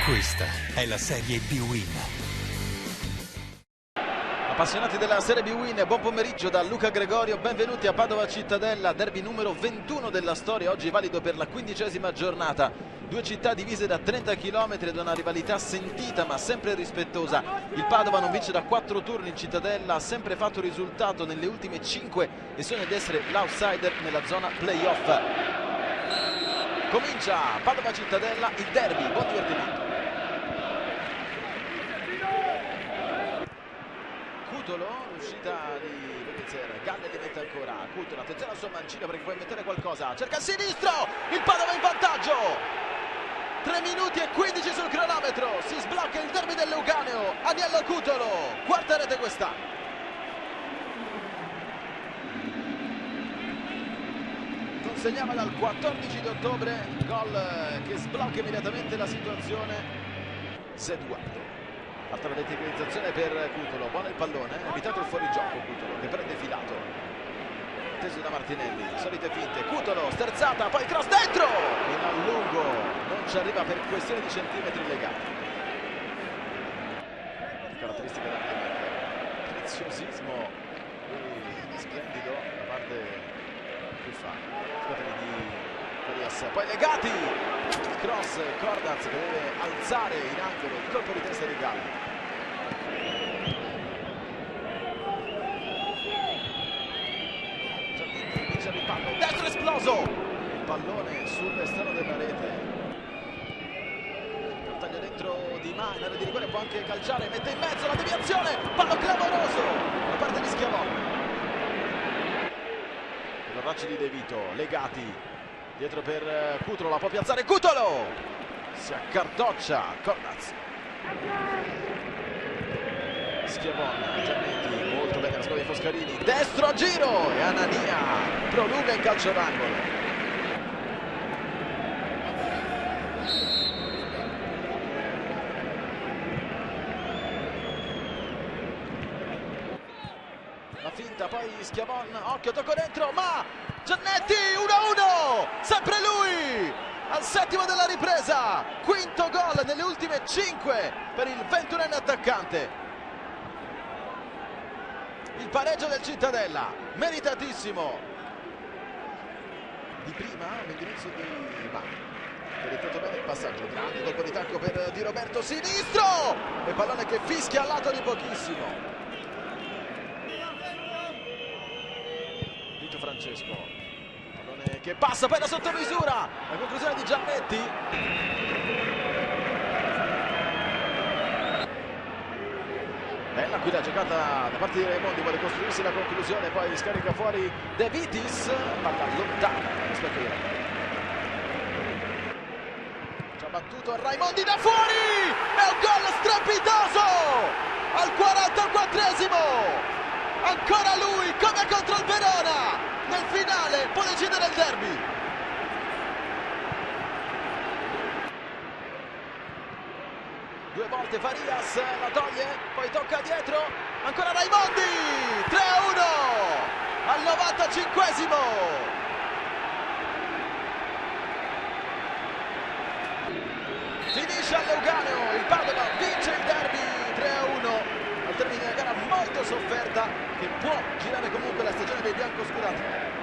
Questa è la Serie B-Win. Appassionati della Serie B-Win, buon pomeriggio da Luca Gregorio, benvenuti a Padova Cittadella, derby numero 21 della storia, oggi valido per la 15ª giornata. Due città divise da 30 km ed una rivalità sentita ma sempre rispettosa. Il Padova non vince da 4 turni in Cittadella, ha sempre fatto risultato nelle ultime 5 e sogna di essere l'outsider nella zona playoff. Comincia Padova Cittadella, il derby, buon divertimento. Cutolo, l'uscita di Benezer, Galle li mette ancora, Cutolo, attenzione al suo mancino perché può mettere qualcosa, cerca il sinistro, il Padova in vantaggio, 3 minuti e 15 sul cronometro, si sblocca il derby del Leucaneo, Aniello Cutolo, quarta rete quest'anno. Non segnava dal 14 di ottobre, gol che sblocca immediatamente la situazione, Zeduardo. Altra verticalizzazione per Cutolo, buono il pallone, evitato il fuorigioco Cutolo che prende filato, teso da Martinelli, solite finte, Cutolo, sterzata, poi cross dentro, in a lungo, non ci arriva per questione di centimetri legati. Caratteristica da playmaker, preziosismo e splendido da parte che fa, scusatemi di Farias, poi legati, cross, Cordaz che deve alzare in angolo il colpo di testa di Gallo. Giannini vince il rimpallo, destro esploso, il pallone sull'esterno della rete, taglio dentro di mano, in area di rigore, può anche calciare, mette in mezzo la deviazione, pallo clamoroso da parte di Schiavone, l'orraccio di De Vito, legati dietro per Cutolo, la può piazzare Cutolo, si accartoccia Cornaz, Schiavone, Giannetti, molto bene la squadra di Foscarini, destro a giro e Anania prolunga in calcio d'angolo. La finta, poi Schiavone, occhio, tocco dentro, ma Giannetti 1-1, sempre lui al settimo della ripresa, quinto gol nelle ultime 5 per il 21enne attaccante. Il pareggio del Cittadella, meritatissimo. Di prima l'indirizzo di Mani, che ripeto bene il passaggio, grande colpo di tacco per Di Roberto, sinistro e pallone che fischia al lato di pochissimo. Vito Francesco, pallone che passa poi da sottomisura, la conclusione di Giannetti. Bella qui la giocata da parte di Raimondi, vuole costruirsi la conclusione, poi scarica fuori De Vitis, palla lontana rispetto ai Raimondi. Già battuto Raimondi da fuori, è un gol strepitoso al 44esimo. Ancora lui, come contro il Verona, nel finale può decidere il derby. Due volte Farias, la toglie, poi tocca dietro, ancora Raimondi, 3-1 al 95esimo. Finisce al Leucaneo, il Padova vince il derby 3-1. Al termine di una gara molto sofferta che può girare comunque la stagione dei biancoscurati.